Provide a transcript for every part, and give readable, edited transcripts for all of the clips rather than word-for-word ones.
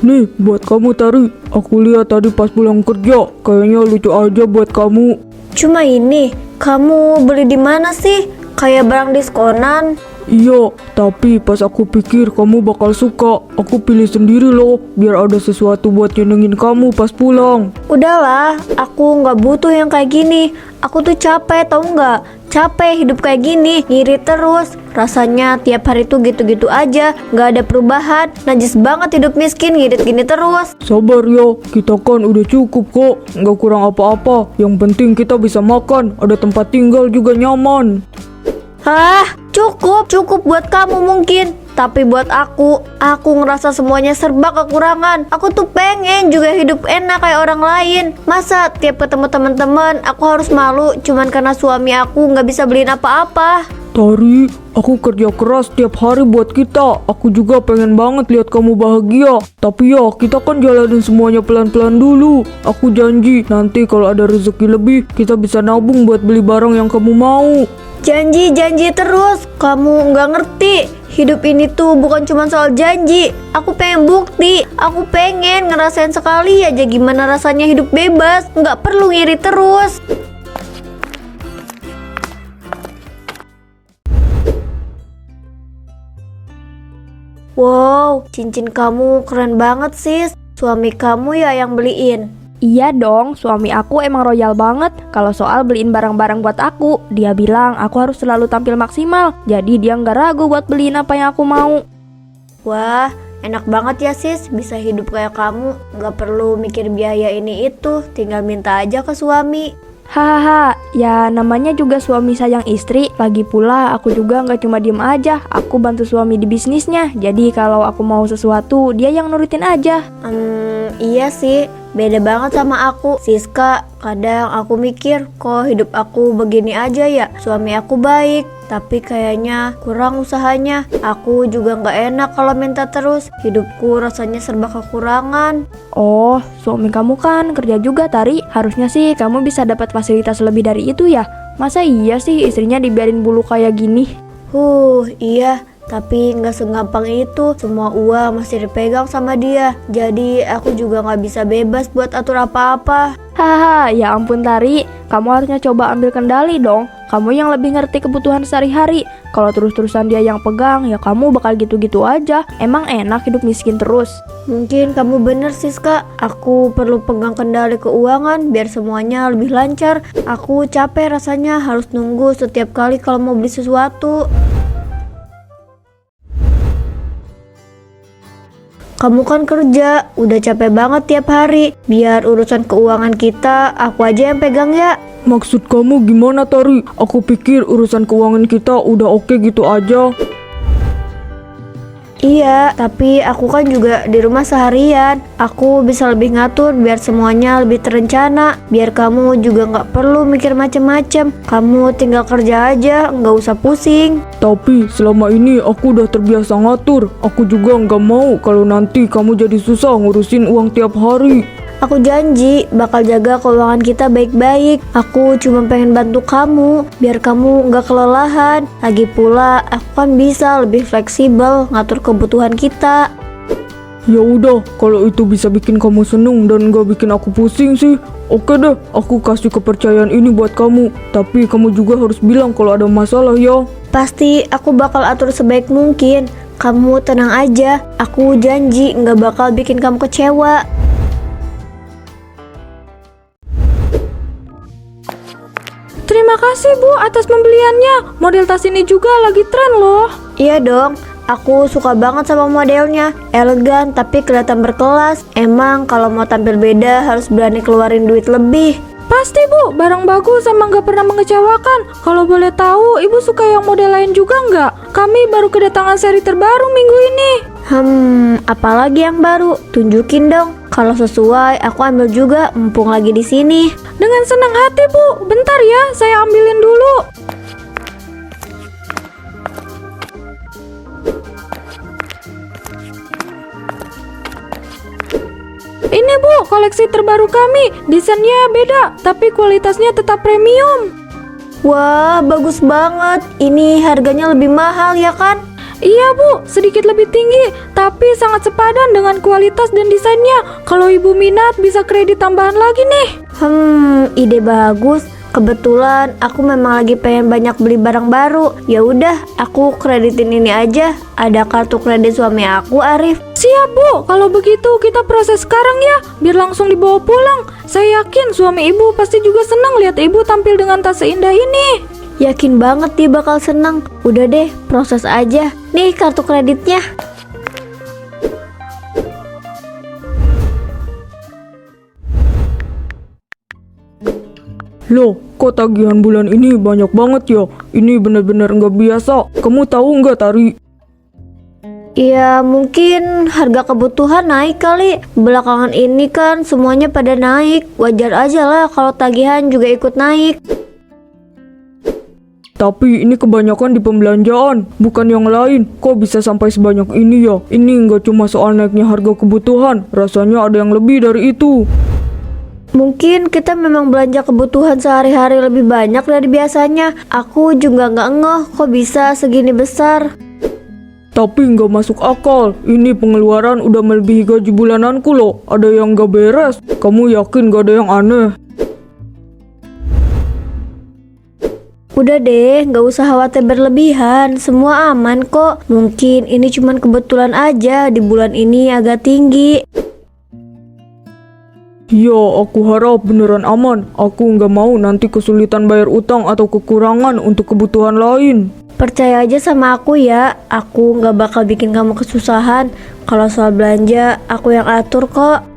Nih, buat kamu Tari. Aku lihat tadi pas pulang kerja. Kayaknya lucu aja buat kamu. Cuma ini, kamu beli di mana sih? Kayak barang diskonan. Iya, tapi pas aku pikir kamu bakal suka, aku pilih sendiri loh, biar ada sesuatu buat nyenengin kamu pas pulang. Udahlah, aku nggak butuh yang kayak gini. Aku tuh capek, tau nggak? Capek hidup kayak gini, ngiri terus. Rasanya tiap hari tuh gitu-gitu aja, nggak ada perubahan. Najis banget hidup miskin, ngirit gini terus. Sabar ya, kita kan udah cukup kok, nggak kurang apa-apa. Yang penting kita bisa makan, ada tempat tinggal juga nyaman. Cukup buat kamu mungkin. Tapi buat aku ngerasa semuanya serba kekurangan. Aku tuh pengen juga hidup enak kayak orang lain. Masa tiap ketemu teman-teman aku harus malu cuman karena suami aku nggak bisa beliin apa-apa. Tari, aku kerja keras tiap hari buat kita. Aku juga pengen banget lihat kamu bahagia. Tapi ya, kita kan jalanin semuanya pelan-pelan dulu. Aku janji, nanti kalau ada rezeki lebih, kita bisa nabung buat beli barang yang kamu mau. Janji terus. Kamu nggak ngerti. Hidup ini tuh bukan cuma soal janji. Aku pengen bukti. Aku pengen ngerasain sekali aja gimana rasanya hidup bebas. Nggak perlu ngiri terus. Wow, cincin kamu keren banget sis. Suami kamu ya yang beliin? Iya dong, suami aku emang royal banget. Kalau soal beliin barang-barang buat aku, dia bilang aku harus selalu tampil maksimal. Jadi dia nggak ragu buat beliin apa yang aku mau. Wah, enak banget ya sis, bisa hidup kayak kamu. Nggak perlu mikir biaya ini itu, tinggal minta aja ke suami. Hahaha, ya namanya juga suami sayang istri. Lagi pula aku juga nggak cuma diem aja, aku bantu suami di bisnisnya. Jadi kalau aku mau sesuatu, dia yang nurutin aja. Iya sih, beda banget sama aku. Siska, kadang aku mikir kok hidup aku begini aja ya. Suami aku baik, tapi kayaknya kurang usahanya. Aku juga nggak enak kalau minta terus. Hidupku rasanya serba kekurangan. Oh, suami kamu kan kerja juga Tari. Harusnya sih kamu bisa dapat fasilitas lebih dari itu ya. Masa iya sih istrinya dibiarin bulu kayak gini? Iya. Tapi nggak segampang itu, semua uang masih dipegang sama dia. Jadi aku juga nggak bisa bebas buat atur apa-apa. Haha, ya ampun Tari, kamu harusnya coba ambil kendali dong. Kamu yang lebih ngerti kebutuhan sehari-hari. Kalau terus-terusan dia yang pegang, ya kamu bakal gitu-gitu aja. Emang enak hidup miskin terus. Mungkin kamu bener Siska, aku perlu pegang kendali keuangan biar semuanya lebih lancar. Aku capek rasanya harus nunggu setiap kali kalau mau beli sesuatu. Kamu kan kerja, udah capek banget tiap hari. Biar urusan keuangan kita, aku aja yang pegang ya. Maksud kamu gimana Tari? Aku pikir urusan keuangan kita udah oke gitu aja. Iya, tapi aku kan juga di rumah seharian. Aku bisa lebih ngatur biar semuanya lebih terencana. Biar kamu juga nggak perlu mikir macem-macem. Kamu tinggal kerja aja, nggak usah pusing. Tapi selama ini aku udah terbiasa ngatur. Aku juga nggak mau kalau nanti kamu jadi susah ngurusin uang tiap hari. Aku janji bakal jaga keuangan kita baik-baik. Aku cuma pengen bantu kamu biar kamu nggak kelelahan. Lagi pula aku kan bisa lebih fleksibel ngatur kebutuhan kita. Ya udah, kalau itu bisa bikin kamu seneng dan nggak bikin aku pusing sih, oke deh, aku kasih kepercayaan ini buat kamu. Tapi kamu juga harus bilang kalau ada masalah ya. Pasti aku bakal atur sebaik mungkin. Kamu tenang aja, aku janji nggak bakal bikin kamu kecewa. Terima kasih Bu atas pembeliannya. Model tas ini juga lagi tren loh. Iya dong, aku suka banget sama modelnya. Elegan tapi kelihatan berkelas. Emang kalau mau tampil beda harus berani keluarin duit lebih. Pasti Bu, barang bagus sama nggak pernah mengecewakan. Kalau boleh tahu, Ibu suka yang model lain juga nggak? Kami baru kedatangan seri terbaru minggu ini. Apalagi yang baru? Tunjukin dong. Kalau sesuai, aku ambil juga, mumpung lagi di sini. Dengan senang hati Bu, bentar ya, saya ambilin dulu. Ini Bu, koleksi terbaru kami. Desainnya beda, tapi kualitasnya tetap premium. Wah, bagus banget. Ini harganya lebih mahal ya kan? Iya Bu, sedikit lebih tinggi, tapi sangat sepadan dengan kualitas dan desainnya. Kalau Ibu minat bisa kredit tambahan lagi nih. Ide bagus. Kebetulan aku memang lagi pengen banyak beli barang baru. Ya udah, aku kreditin ini aja. Ada kartu kredit suami aku, Arif. Siap Bu, kalau begitu kita proses sekarang ya, biar langsung dibawa pulang. Saya yakin suami Ibu pasti juga senang lihat Ibu tampil dengan tas seindah ini. Yakin banget dia bakal seneng. Udah deh, proses aja. Nih kartu kreditnya. Loh, kok tagihan bulan ini banyak banget ya? Ini benar-benar nggak biasa. Kamu tahu nggak, Tari? Ya mungkin harga kebutuhan naik kali. Belakangan ini kan semuanya pada naik. Wajar aja lah kalau tagihan juga ikut naik. Tapi ini kebanyakan di pembelanjaan, bukan yang lain. Kok bisa sampai sebanyak ini ya? Ini nggak cuma soal naiknya harga kebutuhan. Rasanya ada yang lebih dari itu. Mungkin kita memang belanja kebutuhan sehari-hari lebih banyak dari biasanya. Aku juga nggak ngeh kok bisa segini besar. Tapi nggak masuk akal. Ini pengeluaran udah melebihi gaji bulananku loh. Ada yang nggak beres. Kamu yakin nggak ada yang aneh? Udah deh, nggak usah khawatir berlebihan. Semua aman kok. Mungkin ini cuman kebetulan aja di bulan ini agak tinggi. Ya, aku harap beneran aman. Aku nggak mau nanti kesulitan bayar utang atau kekurangan untuk kebutuhan lain. Percaya aja sama aku ya. Aku nggak bakal bikin kamu kesusahan. Kalau soal belanja, aku yang atur kok.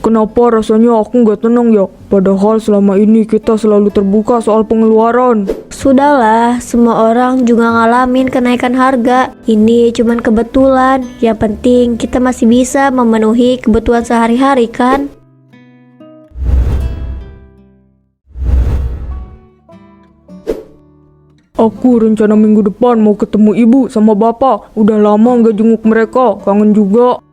Kenapa rasanya aku nggak tenang ya? Padahal selama ini kita selalu terbuka soal pengeluaran. Sudahlah, semua orang juga ngalamin kenaikan harga. Ini cuman kebetulan. Yang penting kita masih bisa memenuhi kebutuhan sehari-hari kan? Aku rencana minggu depan mau ketemu ibu sama bapak. Udah lama nggak jenguk mereka, kangen juga.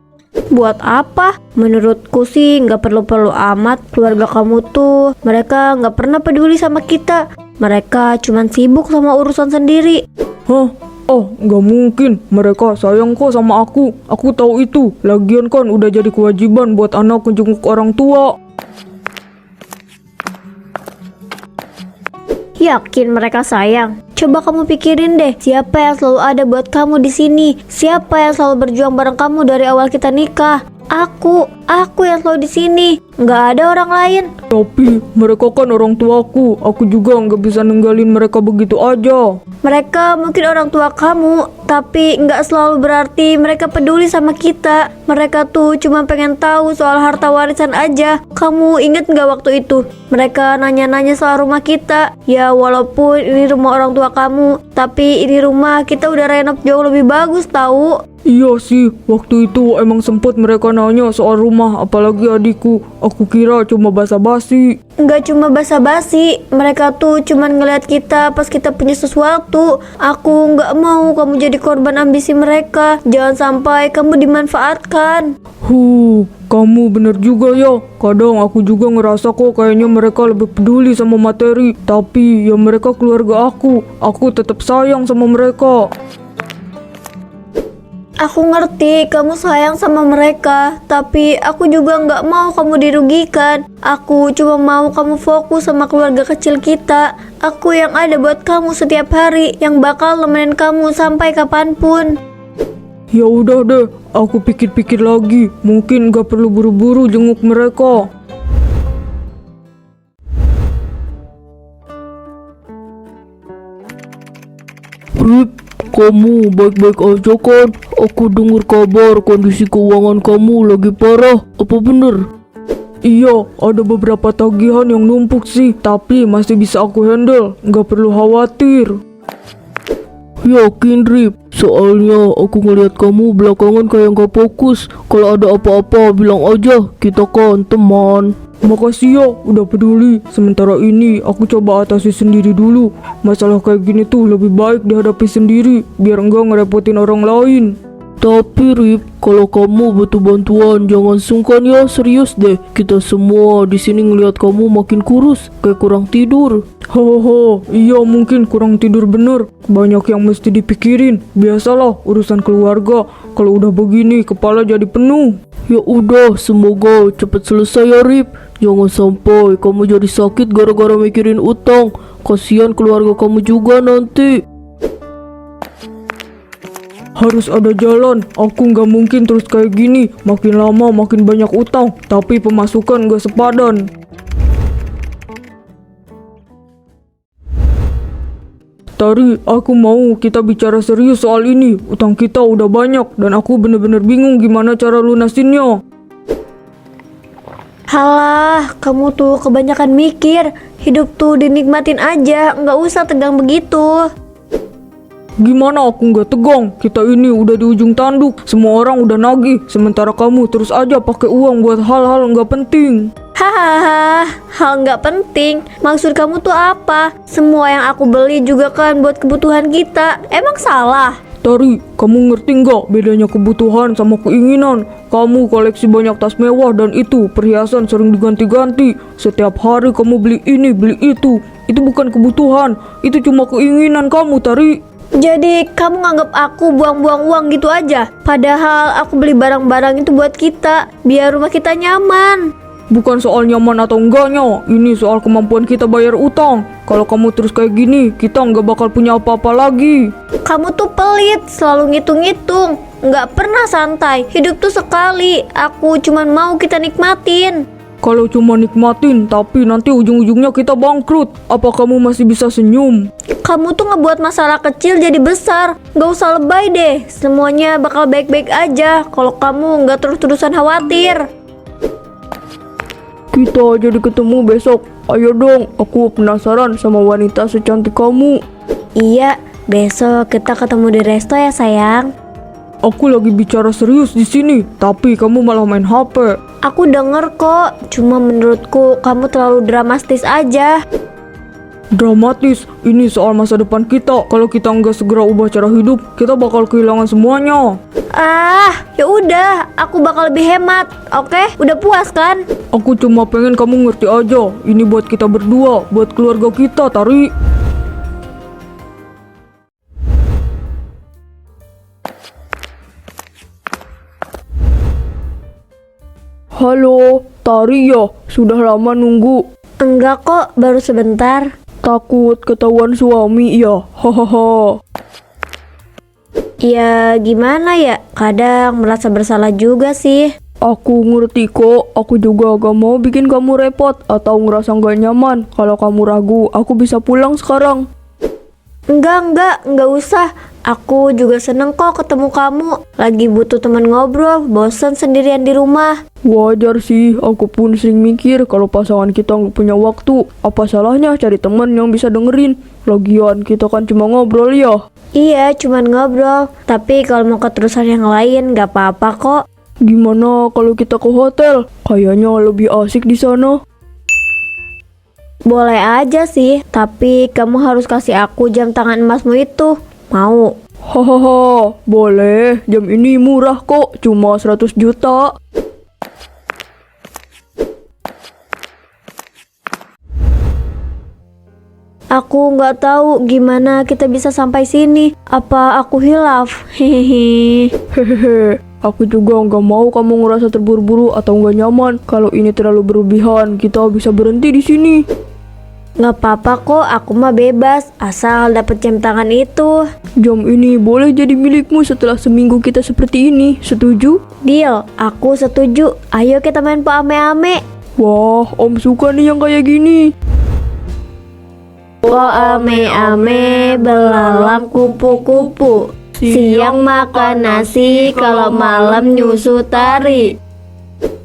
Buat apa? Menurutku sih nggak perlu-perlu amat. Keluarga kamu tuh, mereka nggak pernah peduli sama kita. Mereka cuman sibuk sama urusan sendiri. Hah? Oh, nggak mungkin. Mereka sayang kok sama aku. Aku tahu itu. Lagian kan udah jadi kewajiban buat anak menjenguk orang tua. Yakin mereka sayang? Coba kamu pikirin deh, siapa yang selalu ada buat kamu di sini? Siapa yang selalu berjuang bareng kamu dari awal kita nikah? Aku yang selalu di sini. Nggak ada orang lain. Tapi mereka kan orang tuaku. Aku juga nggak bisa ninggalin mereka begitu aja. Mereka mungkin orang tua kamu, tapi nggak selalu berarti mereka peduli sama kita. Mereka tuh cuma pengen tahu soal harta warisan aja. Kamu inget nggak waktu itu? Mereka nanya-nanya soal rumah kita. Ya walaupun ini rumah orang tua kamu, tapi ini rumah kita udah renov jauh lebih bagus tahu. Iya sih, waktu itu emang sempet mereka nanya soal rumah, apalagi adikku. Aku kira cuma basa-basi. Nggak cuma basa-basi, mereka tuh cuman ngeliat kita pas kita punya sesuatu. Aku nggak mau kamu jadi korban ambisi mereka. Jangan sampai kamu dimanfaatkan. Kamu bener juga ya. Kadang aku juga ngerasa kok kayaknya mereka lebih peduli sama materi. Tapi ya mereka keluarga aku. Aku tetap sayang sama mereka. Aku ngerti kamu sayang sama mereka, tapi aku juga nggak mau kamu dirugikan. Aku cuma mau kamu fokus sama keluarga kecil kita. Aku yang ada buat kamu setiap hari, yang bakal nemenin kamu sampai kapanpun. Ya udah deh, aku pikir-pikir lagi. Mungkin gak perlu buru-buru jenguk mereka. Rip, kamu baik-baik aja kan? Aku dengar kabar kondisi keuangan kamu lagi parah. Apa bener? Iya, ada beberapa tagihan yang numpuk sih, tapi masih bisa aku handle. Gak perlu khawatir. Yakin Rip, soalnya aku ngeliat kamu belakangan kayak gak fokus. Kalau ada apa-apa bilang aja, kita kan teman. Makasih ya udah peduli. Sementara ini aku coba atasi sendiri dulu. Masalah kayak gini tuh lebih baik dihadapi sendiri, biar enggak ngerepotin orang lain. Tapi Rip, kalau kamu butuh bantuan jangan sungkan ya, serius deh. Kita semua di sini ngelihat kamu makin kurus, kayak kurang tidur. Hahaha, iya mungkin kurang tidur bener. Banyak yang mesti dipikirin. Biasalah urusan keluarga. Kalau udah begini kepala jadi penuh. Ya udah, semoga cepet selesai ya Rip. Jangan sampai kamu jadi sakit gara-gara mikirin utang. Kasihan keluarga kamu juga nanti. Harus ada jalan, aku nggak mungkin terus kayak gini. Makin lama makin banyak utang, tapi pemasukan nggak sepadan. Tari, aku mau kita bicara serius soal ini. Utang kita udah banyak dan aku bener-bener bingung gimana cara lunasinnya. Halah, kamu tuh kebanyakan mikir. Hidup tuh dinikmatin aja, nggak usah tegang begitu. Gimana aku nggak tegang? Kita ini udah di ujung tanduk, semua orang udah nagih. Sementara kamu terus aja pakai uang buat hal-hal nggak penting. Hahaha, hal nggak penting. Maksud kamu tuh apa? Semua yang aku beli juga kan buat kebutuhan kita. Emang salah? Tari, kamu ngerti nggak bedanya kebutuhan sama keinginan? Kamu koleksi banyak tas mewah dan itu perhiasan sering diganti-ganti. Setiap hari kamu beli ini, beli itu. Itu bukan kebutuhan, itu cuma keinginan kamu, Tari. Jadi kamu nganggap aku buang-buang uang gitu aja? Padahal aku beli barang-barang itu buat kita, biar rumah kita nyaman. Bukan soal nyaman atau enggaknya, ini soal kemampuan kita bayar utang. Kalau kamu terus kayak gini, kita nggak bakal punya apa-apa lagi. Kamu tuh pelit, selalu ngitung-ngitung, nggak pernah santai. Hidup tuh sekali, aku cuman mau kita nikmatin. Kalau cuma nikmatin, tapi nanti ujung-ujungnya kita bangkrut. Apa kamu masih bisa senyum? Kamu tuh ngebuat masalah kecil jadi besar. Gak usah lebay deh, semuanya bakal baik-baik aja kalau kamu nggak terus-terusan khawatir. Kita jadi ketemu besok. Ayo dong, aku penasaran sama wanita secantik kamu. Iya, besok kita ketemu di resto ya sayang. Aku lagi bicara serius di sini, tapi kamu malah main HP. Aku denger kok, cuma menurutku kamu terlalu dramatis aja. Dramatis, ini soal masa depan kita. Kalau kita nggak segera ubah cara hidup, kita bakal kehilangan semuanya. Ah, ya udah, aku bakal lebih hemat. Oke, udah puas kan? Aku cuma pengen kamu ngerti aja. Ini buat kita berdua, buat keluarga kita, Tari. Halo, Tari ya? Sudah lama nunggu. Enggak kok, baru sebentar. Takut ketahuan suami ya? Hahaha. Ya gimana ya, kadang merasa bersalah juga sih. Aku ngerti kok, aku juga gak mau bikin kamu repot atau ngerasa gak nyaman. Kalau kamu ragu, aku bisa pulang sekarang. Enggak usah. Aku juga seneng kok ketemu kamu. Lagi butuh teman ngobrol, bosan sendirian di rumah. Wajar sih, aku pun sering mikir kalau pasangan kita nggak punya waktu. Apa salahnya cari teman yang bisa dengerin? Lagian kita kan cuma ngobrol ya. Iya, cuman ngobrol. Tapi kalau mau keterusan yang lain, gak apa-apa kok. Gimana kalau kita ke hotel? Kayaknya lebih asik di sana. Boleh aja sih, tapi kamu harus kasih aku jam tangan emasmu itu. Mau? Hahaha, boleh. Jam ini murah kok, cuma 100 juta. Aku nggak tahu gimana kita bisa sampai sini. Apa aku hilaf? Hehehe. Hehehe, aku juga nggak mau kamu ngerasa terburu-buru atau nggak nyaman. Kalau ini terlalu berlebihan, kita bisa berhenti di sini. Nggak apa-apa kok, aku mah bebas asal dapet jam tangan itu. Jam ini boleh jadi milikmu setelah seminggu kita seperti ini. Setuju? Deal, aku setuju. Ayo kita main ame-ame. Wah, Om suka nih yang kayak gini. Ame-ame belalang kupu-kupu. Siang makan nasi, kalau malam nyusu tari.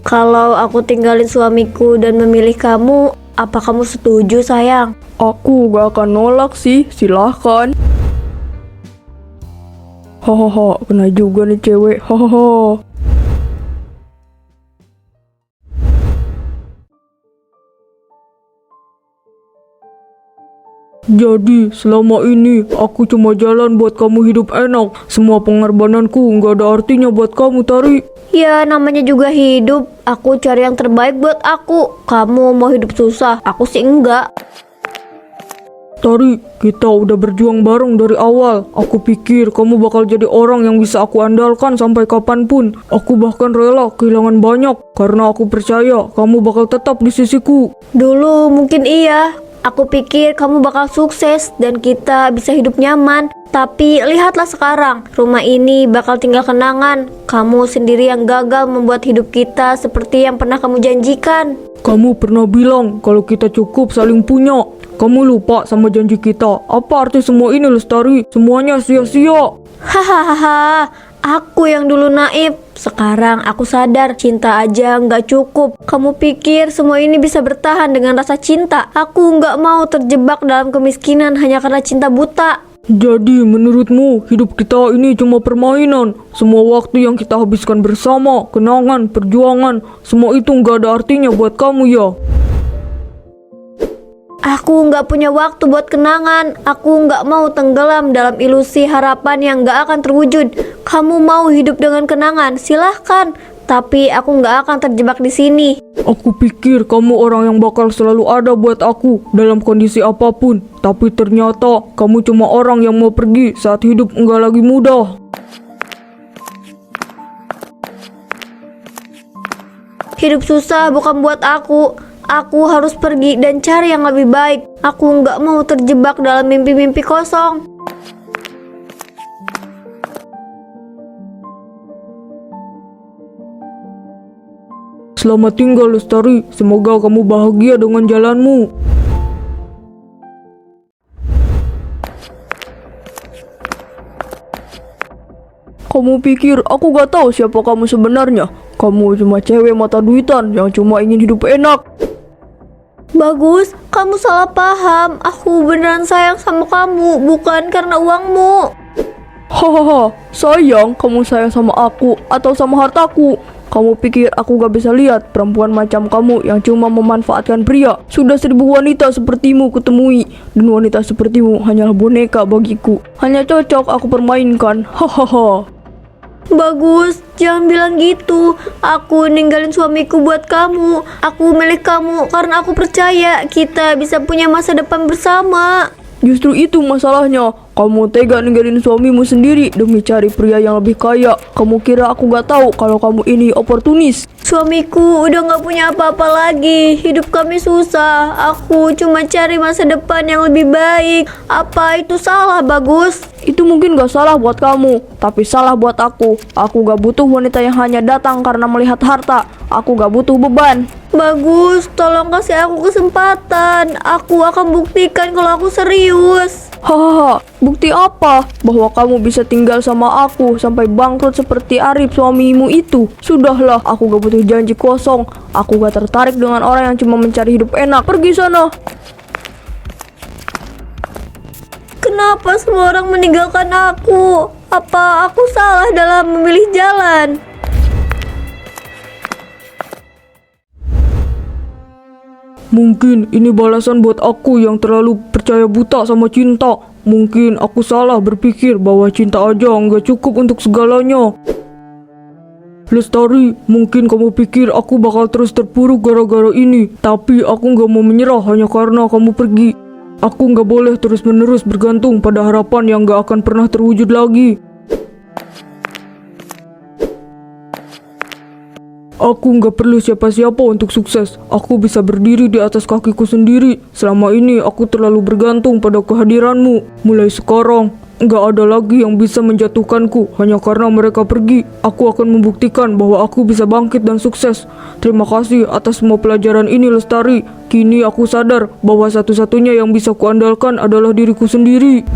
Kalau aku tinggalin suamiku dan memilih kamu, apa kamu setuju sayang? Aku gak akan nolak sih, silahkan. Hahaha, kena juga nih cewek. Hahaha. Jadi selama ini aku cuma jalan buat kamu hidup enak. Semua pengorbananku nggak ada artinya buat kamu, Tari. Ya namanya juga hidup. Aku cari yang terbaik buat aku. Kamu mau hidup susah, aku sih enggak. Tari, kita udah berjuang bareng dari awal. Aku pikir kamu bakal jadi orang yang bisa aku andalkan sampai kapanpun. Aku bahkan rela kehilangan banyak karena aku percaya kamu bakal tetap di sisiku. Dulu mungkin iya. Aku pikir kamu bakal sukses dan kita bisa hidup nyaman. Tapi lihatlah sekarang, rumah ini bakal tinggal kenangan. Kamu sendiri yang gagal membuat hidup kita seperti yang pernah kamu janjikan. Kamu pernah bilang kalau kita cukup saling punya. Kamu lupa sama janji kita. Apa arti semua ini, Lestari? Semuanya sia-sia. Hahaha, aku yang dulu naif. Sekarang aku sadar cinta aja nggak cukup. Kamu pikir semua ini bisa bertahan dengan rasa cinta? Aku nggak mau terjebak dalam kemiskinan hanya karena cinta buta. Jadi menurutmu hidup kita ini cuma permainan? Semua waktu yang kita habiskan bersama, kenangan, perjuangan, semua itu nggak ada artinya buat kamu ya? Aku nggak punya waktu buat kenangan. Aku nggak mau tenggelam dalam ilusi harapan yang nggak akan terwujud. Kamu mau hidup dengan kenangan? Silahkan. Tapi aku nggak akan terjebak di sini. Aku pikir kamu orang yang bakal selalu ada buat aku dalam kondisi apapun. Tapi ternyata kamu cuma orang yang mau pergi saat hidup nggak lagi mudah. Hidup susah bukan buat aku. Aku harus pergi dan cari yang lebih baik. Aku nggak mau terjebak dalam mimpi-mimpi kosong. Selamat tinggal, Lestari. Semoga kamu bahagia dengan jalanmu. Kamu pikir aku gak tahu siapa kamu sebenarnya? Kamu cuma cewek mata duitan yang cuma ingin hidup enak. Bagus, kamu salah paham. Aku beneran sayang sama kamu, bukan karena uangmu. Hahaha, sayang kamu sayang sama aku atau sama hartaku? Kamu pikir aku gak bisa lihat perempuan macam kamu yang cuma memanfaatkan pria? Sudah 1000 wanita sepertimu kutemui, dan wanita sepertimu hanyalah boneka bagiku. Hanya cocok aku permainkan. Hahaha. Bagus, jangan bilang gitu. Aku ninggalin suamiku buat kamu. Aku milik kamu karena aku percaya kita bisa punya masa depan bersama. Justru itu masalahnya. Kamu tega ninggalin suamimu sendiri demi cari pria yang lebih kaya. Kamu kira aku gak tahu kalau kamu ini oportunis? Suamiku udah gak punya apa-apa lagi. Hidup kami susah. Aku cuma cari masa depan yang lebih baik. Apa itu salah, Bagus? Itu mungkin gak salah buat kamu, tapi salah buat aku. Aku gak butuh wanita yang hanya datang karena melihat harta. Aku gak butuh beban. Bagus, tolong kasih aku kesempatan. Aku akan buktikan kalau aku serius. Hahaha, bukti apa? Bahwa kamu bisa tinggal sama aku sampai bangkrut seperti Arif suamimu itu. Sudahlah, aku gak butuh janji kosong. Aku gak tertarik dengan orang yang cuma mencari hidup enak. Pergi sana. Kenapa semua orang meninggalkan aku? Apa aku salah dalam memilih jalan? Mungkin ini balasan buat aku yang terlalu percaya buta sama cinta. Mungkin aku salah berpikir bahwa cinta aja nggak cukup untuk segalanya. Lestari, mungkin kamu pikir aku bakal terus terpuruk gara-gara ini. Tapi aku nggak mau menyerah hanya karena kamu pergi. Aku nggak boleh terus-menerus bergantung pada harapan yang nggak akan pernah terwujud lagi. Aku nggak perlu siapa-siapa untuk sukses. Aku bisa berdiri di atas kakiku sendiri. Selama ini aku terlalu bergantung pada kehadiranmu. Mulai sekarang, nggak ada lagi yang bisa menjatuhkanku hanya karena mereka pergi. Aku akan membuktikan bahwa aku bisa bangkit dan sukses. Terima kasih atas semua pelajaran ini, Lestari. Kini aku sadar bahwa satu-satunya yang bisa kuandalkan adalah diriku sendiri.